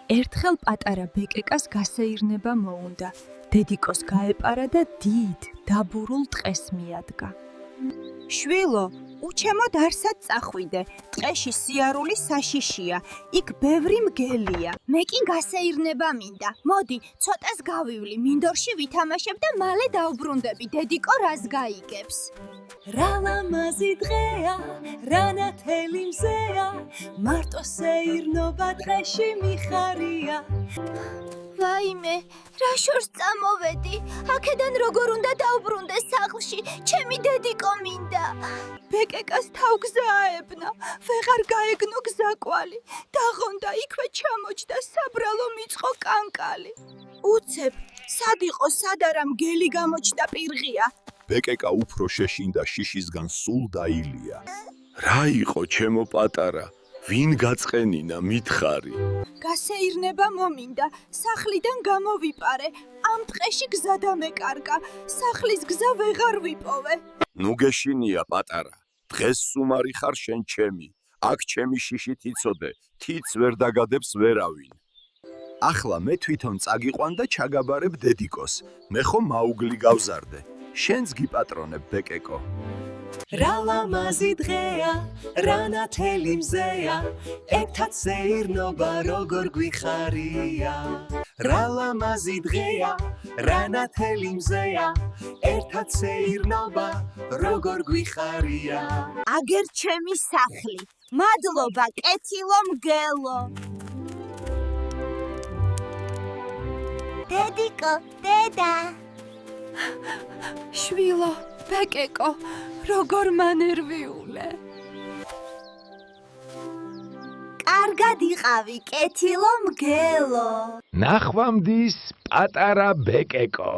ერთხელ პატარა ბეკეკას გასეირნება მოუნდა. დედიკოს გაეპარა და დიდ დაბურულ ტყეს მიადგა. შვილო, უჩემოდ არსად წახვიდე. ტყეში სიარული საშიშია. იქ ბევრი მგელია. მე კი გასეირნება მინდა. მოდი, ცოტას გავივლი, მინდორში ვითამაშებ და მალე დავბრუნდები. დედიკო რას გაიგებს? რა ლამაზი დღეა, რა ნათელი მზეა, მარტო სეირნობა ტყეში მიხარია. ვაიმე, რა შორს წამოვედი? აქედან როგორ უნდა დავბრუნდეს სახლში? ჩემი დედიკო მინდა. ბეკეკას თავგზა აებნა, ვეღარ გაეგნო გზაკვალი. დაღონდა იქვე ჩამოჯდა, საბრალო მიწყო კანკალი. უცებ, სად იყო, სად არა მგელი გამოჩნდა პირღია. ბეკეკა უფრო შეშინდა შიშისგან სულ დაილია. რა იყო ჩემო პატარა? ვინ გაწყენინა მითხარი? გასეირნება მომინდა, სახლიდან გამოვიპარე, ამ ტყეში გზა დამეკარგა, სახლის გზა ვეღარ ვიპოვე. ნუ გეშინია პატარა, დღეს სუმარი ხარ შენ ჩემი, აქ ჩემი შიშით იცოდე, თიც ვერ დაგადებს ვერავინ. ახლა მე თვითონ წაგიყვან და ჩაგაბარებ დედიკოს, მე ხომ მაუგლი გავზარდე, შენს გიპატრონებ ბეკეკო. რა ლამაზი დღეა, რა ნათელი მზეა, ერთად სეირნობა როგორ გვიხარია. რა ლამაზი დღეა, რა ნათელი მზეა, ერთად სეირნობა როგორ გვიხარია. აგერ ჩემი სახლი, მადლობა კეთილო მგელო. დედიკო, დედა. შვილო, ბეკეკო, როგორ მანერვიულე. კარგად იყავი, კეთილო მგელო. ნახვამდის პატარა ბეკეკო.